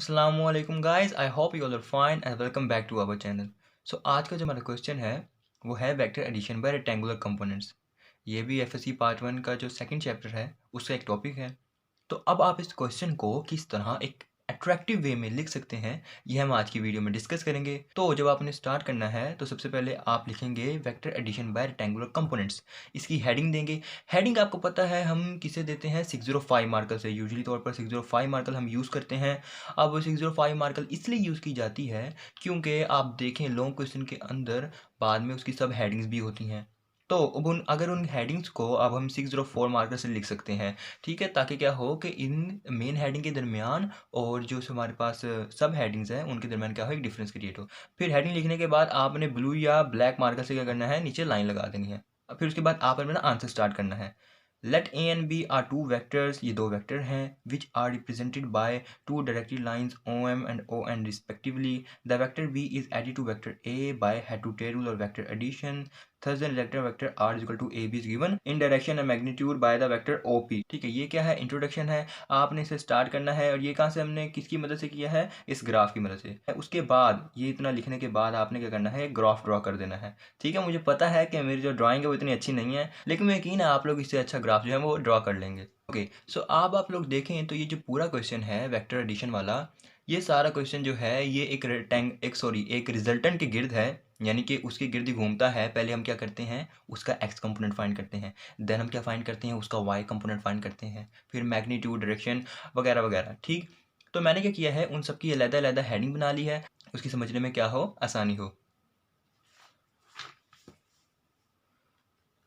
अस्सलामुअलैकुम guys, I hope you all are fine and welcome back to our channel. आज का जो हमारा क्वेश्चन है वो है vector addition by rectangular components. ये भी एफएससी पार्ट 1 का जो सेकंड चैप्टर है उसका एक टॉपिक है। तो अब आप इस क्वेश्चन को किस तरह एक अट्रैक्टिव वे में लिख सकते हैं, ये हम आज की वीडियो में डिस्कस करेंगे। तो जब आपने स्टार्ट करना है तो सबसे पहले आप लिखेंगे vector addition by rectangular components. इसकी हेडिंग देंगे। हेडिंग आपको पता है हम किसे देते हैं, 605 मार्कर से। यूजुअली तौर पर 605 मार्कर हम यूज़ करते हैं। अब 605 मार्कर इसलिए यूज़ की जाती है क्योंकि आप देखें लॉन्ग क्वेश्चन के अंदर बाद में उसकी सब हेडिंग्स भी होती हैं। तो अब अगर उन हेडिंग्स को अब हम 604 मार्कर से लिख सकते हैं, ठीक है, ताकि क्या हो कि इन मेन हेडिंग के दरमियान और जो हमारे पास सब हेडिंग्स हैं उनके दरमियान क्या हो, एक डिफरेंस क्रिएट हो। फिर हेडिंग लिखने के बाद आपने ब्लू या ब्लैक मार्कर से क्या करना है, नीचे लाइन लगा देनी है। फिर उसके बाद आपने ना आंसर स्टार्ट करना है। Let a and b are two vectors, ये दो वेक्टर हैं, which are represented by two directed lines O M and O N respectively. The vector b is added to vector a by head to tail rule और vector addition. Thus the vector r is equal to ab is given in direction and magnitude by the vector op। ठीक है, ये क्या है, introduction है। आपने इसे start करना है और ये कहाँ से हमने किसकी मदद से किया है, इस ग्राफ की मदद से। उसके बाद ये इतना लिखने के बाद आपने क्या करना है, एक ग्राफ ड्रॉ कर देना है। ठीक है, मुझे पता है कि मेरी जो ड्राइंग है वो इतनी अच्छी नहीं है, लेकिन मैं यकीन है आप लोग इससे अच्छा ग्राफ जो है वो ड्रॉ कर लेंगे। ओके, सो अब आप लोग देखें तो ये जो पूरा क्वेश्चन है वेक्टर एडिशन वाला, ये सारा क्वेश्चन जो है ये एक रिजल्टेंट के गिर्द है, यानी कि उसके गिर्द ही घूमता है। पहले हम क्या करते हैं, उसका एक्स कंपोनेंट फाइंड करते हैं, देन हम क्या फाइंड करते हैं, उसका वाई कंपोनेंट फाइंड करते हैं, फिर मैग्नीट्यूड, डायरेक्शन वगैरह वगैरह। ठीक, तो मैंने क्या किया है, उन सबकी अलग-अलग हेडिंग बना ली है, उसकी समझने में क्या हो, आसानी हो।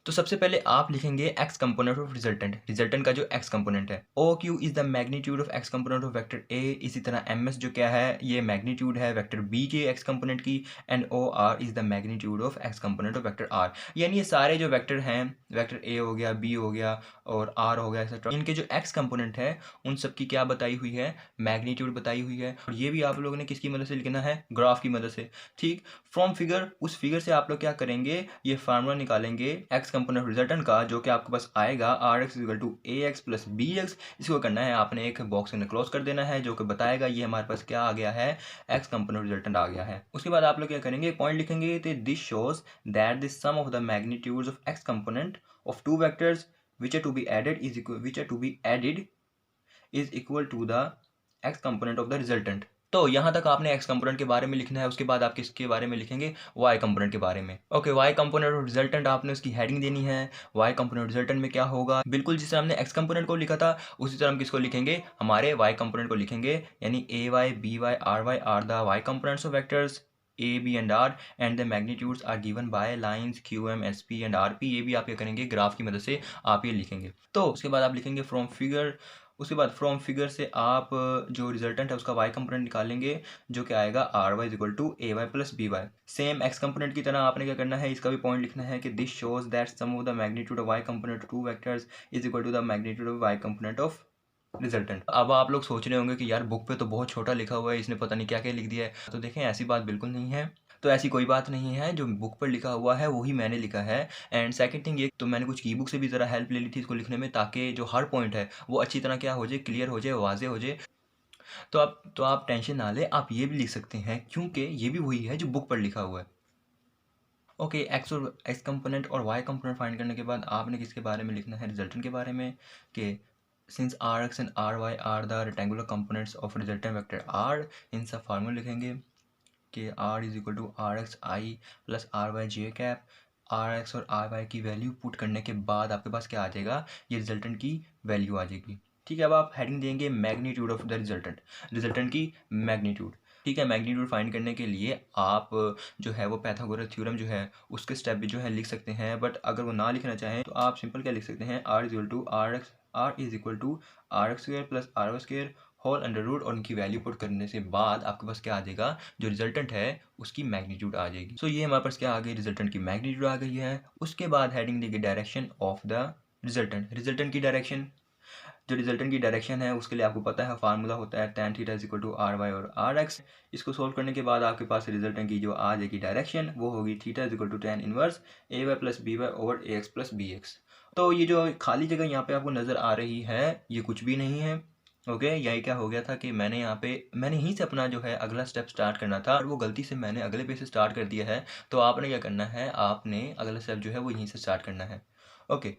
तो सबसे पहले आप लिखेंगे X component of resultant, resultant का जो एक्स कंपोनेंट है। O Q is the magnitude of X component of vector A. इसी तरह एम एस जो क्या है, ये मैग्नीट्यूड है वेक्टर बी के एक्स कंपोनेंट की। And O R is the magnitude of X component of vector R. यानी ये सारे जो वेक्टर हैं, वेक्टर ए हो गया, बी हो गया और आर हो गया एक्सेट्रा, इनके जो एक्स कंपोनेंट है उन सबकी क्या बताई हुई है, मैग्नीट्यूड बताई हुई है। और ये भी आप लोगों ने किसकी मदद से लिखना है, ग्राफ की मदद से। ठीक, फ्रॉम फिगर, उस फिगर से आप लोग क्या करेंगे, ये फार्मूला निकालेंगे एक्स कंपोनेंट रिजल्टेंट का, जो कि आपके पास आएगा R X equal to A X plus B X. इसको करना है, आपने एक बॉक्स में क्लोज कर देना है जो कि बताएगा ये हमारे पास क्या आ गया है, एक्स कंपोनेंट रिजल्टेंट आ गया है। उसके बाद आप लोग क्या करेंगे, पॉइंट लिखेंगे, तो this shows that the sum of the magnitudes of X component of two vectors which are to be added is equal to the x component of the resultant। तो यहाँ तक आपने एक्स कंपोनेंट के बारे में लिखना है। उसके बाद आप किसके बारे में लिखेंगे, वाई कंपोनेंट के बारे में। ओके, वाई कंपोनेंट और रिजल्टेंट आपने उसकी हेडिंग देनी है। वाई कंपोनेंट रिजल्टेंट में क्या होगा, बिल्कुल जिस तरह हमने एक्स कंपोनेंट को लिखा था उसी तरह हम किसको लिखेंगे, हमारे वाई कंपोनेंट को लिखेंगे। यानी a y b y are the y components of vectors A b and r and the magnitudes are given by lines q m s p and r p. ये भी आप क्या करेंगे, ग्राफ की मदद से आप ये लिखेंगे। तो उसके बाद आप लिखेंगे फ्रॉम फिगर। उसके बाद फ्रॉम फिगर से आप जो रिजल्टेंट है उसका वाई कंपोनेंट निकालेंगे, जो कि आएगा R Y equal to A Y plus B Y. Same X component की तरह आपने क्या करना है, इसका भी पॉइंट लिखना है कि this shows that sum of the magnitude of Y component of two vectors is equal to the magnitude of Y component of resultant. अब आप लोग सोच रहे होंगे कि यार बुक पे तो बहुत छोटा लिखा हुआ है, इसने पता नहीं क्या क्या लिख दिया है। तो देखें, ऐसी बात बिल्कुल नहीं है। तो ऐसी कोई बात नहीं है, जो बुक पर लिखा हुआ है वही मैंने लिखा है। एंड सेकंड थिंग ये, तो मैंने कुछ ई बुक से भी ज़रा हेल्प ले ली थी इसको लिखने में, ताकि जो हर पॉइंट है वो अच्छी तरह क्या हो जाए, क्लियर हो जाए, वाजे हो जाए। तो आप टेंशन ना लें, आप ये भी लिख सकते हैं क्योंकि ये भी वही है जो बुक पर लिखा हुआ है। ओके, एक्स कंपोनेंट और वाई कंपोनेंट फाइंड करने के बाद आपने किसके बारे में लिखना है, रिजल्टेंट के बारे में। कि since r x and r y are the rectangular components of resultant vector r, इन सब फार्मूला लिखेंगे कि r is equal to are x i plus are y j cap. R x और आर वाई की value put करने के बाद आपके पास क्या आ जाएगा, ये रिजल्टेंट की वैल्यू आ जाएगी। ठीक है, अब आप हेडिंग देंगे magnitude of the resultant, resultant की मैग्नीट्यूड। ठीक है, मैग्नीट्यूड फाइंड करने के लिए आप जो है वो पाइथागोरस थ्योरम जो है उसके स्टेप भी जो है लिख सकते हैं। बट अगर वो ना लिखना चाहें तो आप सिंपल क्या लिख सकते हैं, R is equal to are X square plus are Y square whole under root, और उनकी वैल्यू पुट करने से बाद आपके पास क्या आ जाएगा, जो रिजल्टेंट है उसकी मैग्नीट्यूड आ जाएगी। सो ये हमारे पास क्या आ गई, रिजल्टेंट की मैग्नीट्यूड आ गई है। उसके बाद हेडिंग देगी direction of the resultant, resultant की डायरेक्शन। जो रिजल्टेंट की डायरेक्शन है उसके लिए आपको पता है फार्मूला होता है tan theta is equal to R Y और आर एक्स। इसको सोल्व करने के बाद आपके पास रिजल्टेंट की जो आ जाएगी डायरेक्शन, वो होगी theta is equal to tan inverse A Y plus B Y over A X plus B X. तो ये जो खाली जगह यहाँ पे आपको नज़र आ रही है ये कुछ भी नहीं है, ओके, यही क्या हो गया था कि मैंने यहाँ पे मैंने यहीं से अपना जो है अगला स्टेप स्टार्ट करना था और वो गलती से मैंने अगले पेज से स्टार्ट कर दिया है। तो आपने क्या करना है, आपने अगला स्टेप जो है वो यहीं से स्टार्ट करना है। ओके,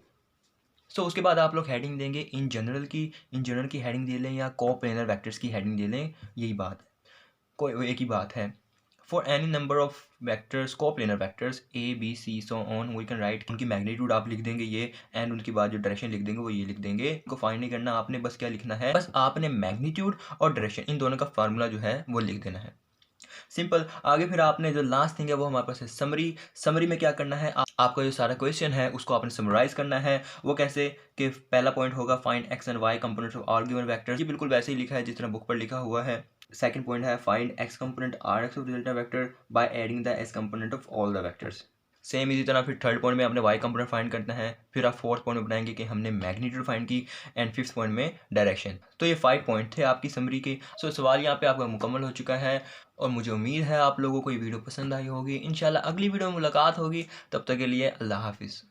सो उसके बाद आप लोग हेडिंग देंगे इन जनरल की हेडिंग दे लें या कोप्लेनर वेक्टर्स की हेडिंग दे लें, यही बात है, कोई एक ही बात है। For any number of vectors, coplanar vectors A B C so on, we can write, उनकी मैग्नीट्यूड आप लिख देंगे ये, एंड उनके बाद जो डायरेक्शन लिख देंगे वो ये लिख देंगे। इनको फाइंड नहीं करना आपने, बस क्या लिखना है, बस आपने मैग्नीट्यूड और डायरेक्शन इन दोनों का फार्मूला जो है वो लिख देना है, सिंपल। आगे फिर आपने जो लास्ट थिंग है वो हमारे पास है समरी। समरी में क्या करना है, आपका जो सारा क्वेश्चन है उसको आपने समराइज करना है। वो कैसे, कि पहला पॉइंट होगा find X and Y components of all given vectors, ये बिल्कुल वैसे ही लिखा है जिस तरह बुक पर लिखा हुआ है। सेकंड पॉइंट है find X component R X of resultant vector by adding the X component of all the vectors. Same इसी तरह फिर थर्ड पॉइंट में आपने वाई कंपोनेंट फाइंड करना है। फिर आप फोर्थ पॉइंट में बनाएंगे कि हमने मैग्नीट्यूड फाइंड की, एंड फिफ्थ पॉइंट में डायरेक्शन। तो ये 5 पॉइंट थे आपकी समरी के। सो सवाल यहाँ पे आपका मुकम्मल हो चुका है और मुझे उम्मीद है आप लोगों को ये वीडियो पसंद आई होगी। इंशाल्लाह अगली वीडियो में मुलाकात होगी, तब तक के लिए अल्लाह हाफिज़।